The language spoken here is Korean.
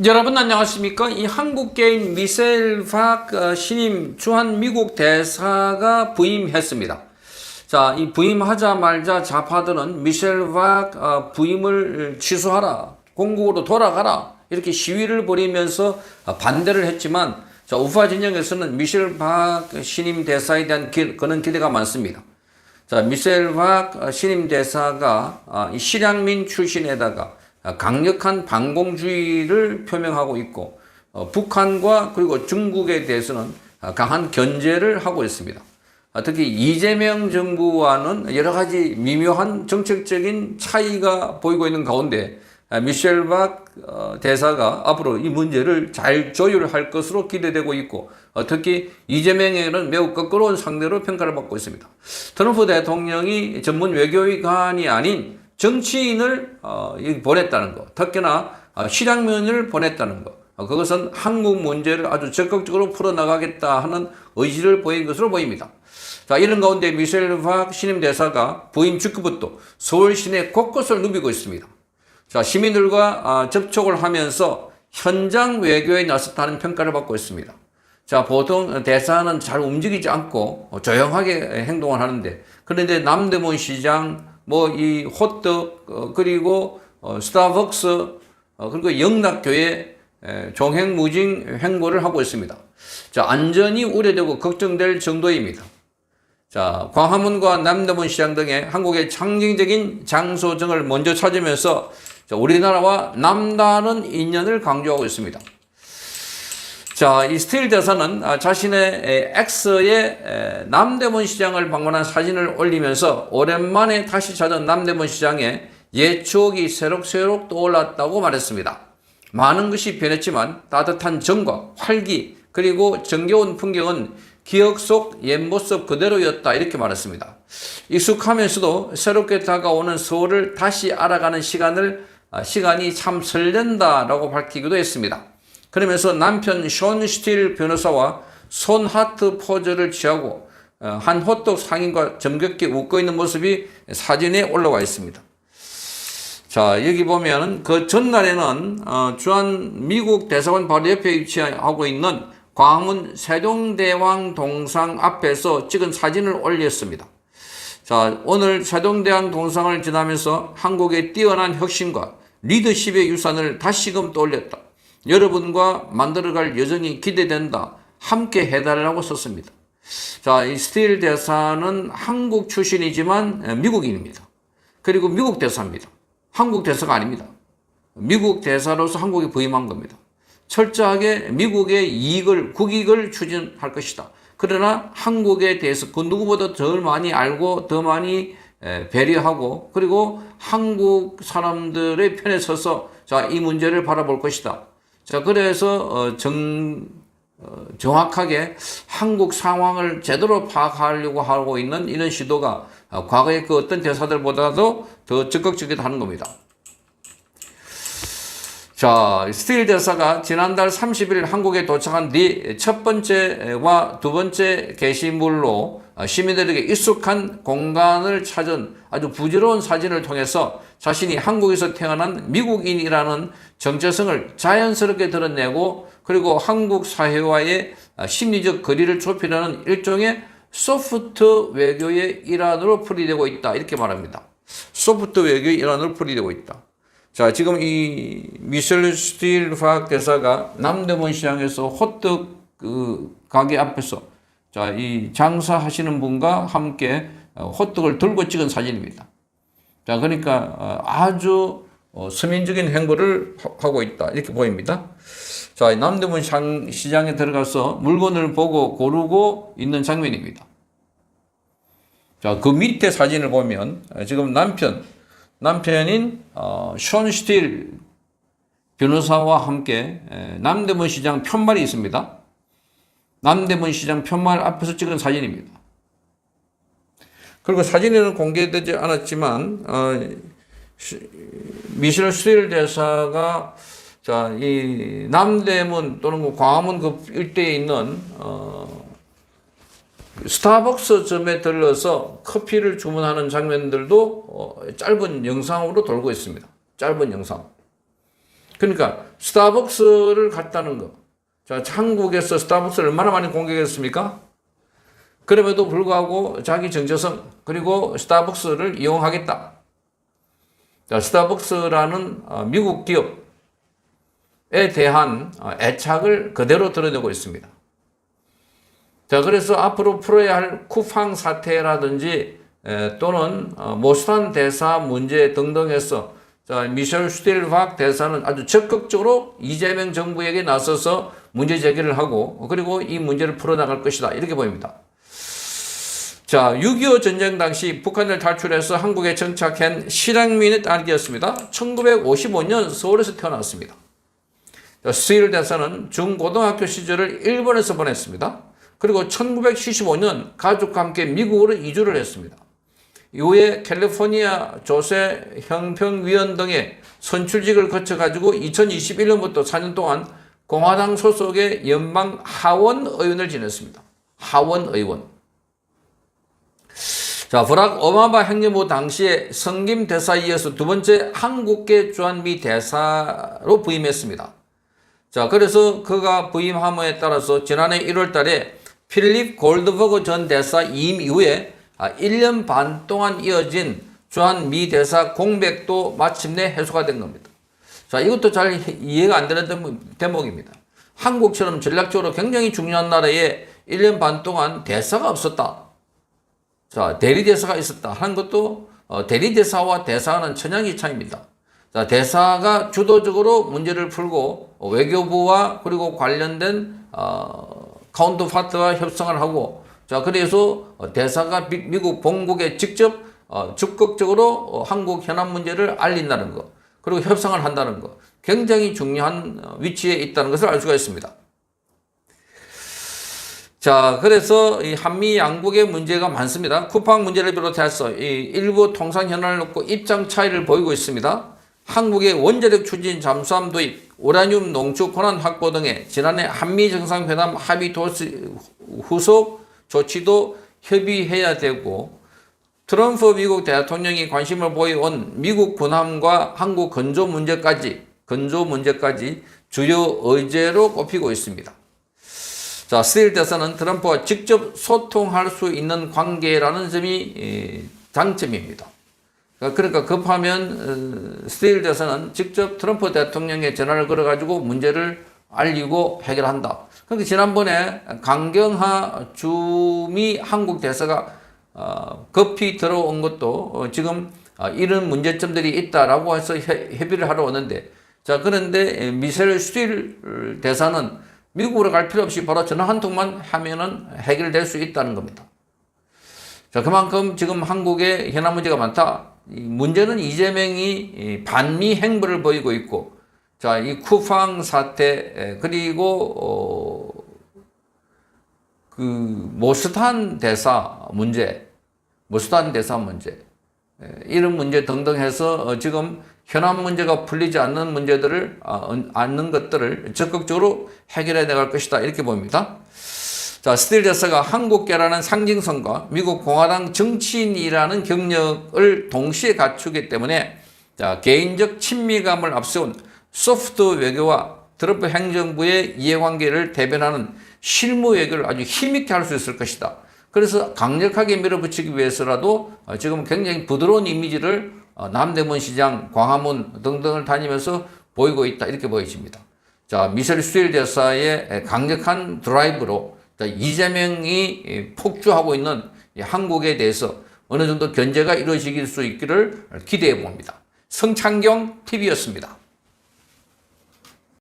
여러분 안녕하십니까? 이 한국계인 미셸 박 신임 주한 미국 대사가 부임했습니다. 자, 이 부임하자마자 좌파들은 미셸 박 부임을 취소하라, 공국으로 돌아가라 이렇게 시위를 벌이면서 반대를 했지만, 자, 우파 진영에서는 미셸 박 신임 대사에 대한 그런 기대가 많습니다. 자, 미셸 박 신임 대사가 이 실향민 출신에다가 강력한 반공주의를 표명하고 있고, 북한과 그리고 중국에 대해서는 강한 견제를 하고 있습니다. 특히 이재명 정부와는 여러 가지 미묘한 정책적인 차이가 보이고 있는 가운데 미셸 박 대사가 앞으로 이 문제를 잘 조율할 것으로 기대되고 있고, 특히 이재명에게는 매우 껄끄러운 상대로 평가를 받고 있습니다. 트럼프 대통령이 전문 외교관이 아닌 정치인을 보냈다는 것, 특히나 실향민을 보냈다는 것, 그것은 한국 문제를 아주 적극적으로 풀어나가겠다 하는 의지를 보인 것으로 보입니다. 자, 이런 가운데 미셸 박 신임 대사가 부임 직후부터 서울 시내 곳곳을 누비고 있습니다. 자, 시민들과 접촉을 하면서 현장 외교에 나섰다는 평가를 받고 있습니다. 자, 보통 대사는 잘 움직이지 않고 조용하게 행동을 하는데, 그런데 남대문 시장, 이 호떡, 그리고 스타벅스, 그리고 영락교회 종횡무진 행보를 하고 있습니다. 자, 안전이 우려되고 걱정될 정도입니다. 자, 광화문과 남대문 시장 등의 한국의 상징적인 장소 등을 먼저 찾으면서 우리나라와 남다른 인연을 강조하고 있습니다. 자, 이 스틸 대사는 자신의 X에 남대문 시장을 방문한 사진을 올리면서 오랜만에 다시 찾은 남대문 시장에 옛 추억이 새록새록 떠올랐다고 말했습니다. 많은 것이 변했지만 따뜻한 정과 활기, 그리고 정겨운 풍경은 기억 속 옛 모습 그대로였다, 이렇게 말했습니다. 익숙하면서도 새롭게 다가오는 서울을 다시 알아가는 시간이 참 설렌다라고 밝히기도 했습니다. 그러면서 남편 션 스틸 변호사와 손 하트 포즈를 취하고 한 호떡 상인과 정겹게 웃고 있는 모습이 사진에 올라와 있습니다. 자, 여기 보면 그 전날에는 주한 미국 대사관 바로 옆에 위치하고 있는 광화문 세종대왕 동상 앞에서 찍은 사진을 올렸습니다. 자, 오늘 세종대왕 동상을 지나면서 한국의 뛰어난 혁신과 리더십의 유산을 다시금 떠올렸다. 여러분과 만들어갈 여정이 기대된다. 함께 해달라고 썼습니다. 자, 이 스틸 대사는 한국 출신이지만 미국인입니다. 그리고 미국 대사입니다. 한국 대사가 아닙니다. 미국 대사로서 한국에 부임한 겁니다. 철저하게 미국의 국익을 추진할 것이다. 그러나 한국에 대해서 그 누구보다 더 많이 알고 더 많이 배려하고, 그리고 한국 사람들의 편에 서서 자, 이 문제를 바라볼 것이다. 자, 그래서 정확하게 한국 상황을 제대로 파악하려고 하고 있는 이런 시도가 과거의 그 어떤 대사들보다도 더 적극적이다는 겁니다. 자, 스틸 대사가 지난달 30일 한국에 도착한 뒤 첫 번째와 두 번째 게시물로 시민들에게 익숙한 공간을 찾은 아주 부드러운 사진을 통해서 자신이 한국에서 태어난 미국인이라는 정체성을 자연스럽게 드러내고, 그리고 한국 사회와의 심리적 거리를 좁히려는 일종의 소프트 외교의 일환으로 풀이되고 있다, 이렇게 말합니다. 소프트 외교의 일환으로 풀이되고 있다. 자, 지금 이 미셸 스틸 박 대사가 남대문 시장에서 호떡 가게 앞에서 자, 이 장사하시는 분과 함께 호떡을 들고 찍은 사진입니다. 자, 그러니까 아주 서민적인 행보를 하고 있다, 이렇게 보입니다. 자, 남대문 시장에 들어가서 물건을 보고 고르고 있는 장면입니다. 자, 그 밑에 사진을 보면 지금 남편인 션 스틸 변호사와 함께 남대문 시장 편말이 있습니다. 남대문 시장 편말 앞에서 찍은 사진입니다. 그리고 사진에는 공개되지 않았지만 미셸 스틸 대사가 자, 이 남대문 또는 광화문 그 일대에 있는 스타벅스 점에 들러서 커피를 주문하는 장면들도 짧은 영상으로 돌고 있습니다. 짧은 영상. 그러니까 스타벅스를 갔다는 거. 자, 한국에서 스타벅스를 얼마나 많이 공격했습니까? 그럼에도 불구하고 자기 정체성 그리고 스타벅스를 이용하겠다. 자, 스타벅스라는 미국 기업에 대한 애착을 그대로 드러내고 있습니다. 자, 그래서 앞으로 풀어야 할 쿠팡 사태라든지 또는 모스탄 대사 문제 등등에서 자, 미셸 슈틸박 대사는 아주 적극적으로 이재명 정부에게 나서서 문제 제기를 하고 그리고 이 문제를 풀어나갈 것이다. 이렇게 보입니다. 자, 6.25 전쟁 당시 북한을 탈출해서 한국에 정착한 실향민의 딸이었습니다. 1955년 서울에서 태어났습니다. 스틸 대사는 중고등학교 시절을 일본에서 보냈습니다. 그리고 1975년 가족과 함께 미국으로 이주를 했습니다. 이후에 캘리포니아 조세 형평위원 등의 선출직을 거쳐가지고 2021년부터 4년 동안 공화당 소속의 연방 하원 의원을 지냈습니다. 하원 의원. 자, 버락 오바마 행정부 당시에 성김 대사에 이어서 두 번째 한국계 주한미 대사로 부임했습니다. 자, 그래서 그가 부임함에 따라서 지난해 1월 달에 필립 골드버그 전 대사 이임 이후에 1년 반 동안 이어진 주한미 대사 공백도 마침내 해소가 된 겁니다. 자, 이것도 잘 이해가 안 되는 대목입니다. 한국처럼 전략적으로 굉장히 중요한 나라에 1년 반 동안 대사가 없었다. 자, 대리대사가 있었다 하는 것도 대리대사와 대사는 천양의 차이입니다. 자, 대사가 주도적으로 문제를 풀고 외교부와 그리고 관련된 카운터파트와 협상을 하고 자, 그래서 대사가 미국 본국에 직접 적극적으로 한국 현안 문제를 알린다는 것 그리고 협상을 한다는 것 굉장히 중요한 위치에 있다는 것을 알 수가 있습니다. 자, 그래서 이 한미 양국의 문제가 많습니다. 쿠팡 문제를 비롯해서 이 일부 통상 현안을 놓고 입장 차이를 보이고 있습니다. 한국의 원자력 추진 잠수함 도입, 우라늄 농축 권한 확보 등의 지난해 한미 정상회담 합의 후속 조치도 협의해야 되고 트럼프 미국 대통령이 관심을 보여온 미국 군함과 한국 건조 문제까지 주요 의제로 꼽히고 있습니다. 자, 스틸 대사는 트럼프와 직접 소통할 수 있는 관계라는 점이 장점입니다. 그러니까 급하면 스틸 대사는 직접 트럼프 대통령에 전화를 걸어가지고 문제를 알리고 해결한다. 그러니까 지난번에 강경하 주미 한국 대사가 급히 들어온 것도 지금 이런 문제점들이 있다라고 해서 협의를 하러 오는데 자, 그런데 미셸 슈틸 대사는 미국으로 갈 필요 없이 바로 전화 한 통만 하면은 해결될 수 있다는 겁니다. 자, 그만큼 지금 한국에 현안 문제가 많다. 이 문제는 이재명이 반미 행보를 보이고 있고, 자, 이 쿠팡 사태, 그리고, 모스탄 대사 문제, 이런 문제 등등 해서 지금 현안 문제가 풀리지 않는 문제들을, 않는 것들을 적극적으로 해결해 나갈 것이다. 이렇게 봅니다. 자, 스틸 대사가 한국계라는 상징성과 미국 공화당 정치인이라는 경력을 동시에 갖추기 때문에 자, 개인적 친밀감을 앞세운 소프트 외교와 트럼프 행정부의 이해관계를 대변하는 실무 외교를 아주 힘있게 할 수 있을 것이다. 그래서 강력하게 밀어붙이기 위해서라도 지금 굉장히 부드러운 이미지를 남대문 시장, 광화문 등등을 다니면서 보이고 있다. 이렇게 보여집니다. 자, 미셸 슈틸 대사의 강력한 드라이브로 이재명이 폭주하고 있는 한국에 대해서 어느 정도 견제가 이루어질 수 있기를 기대해 봅니다. 성창경 TV였습니다.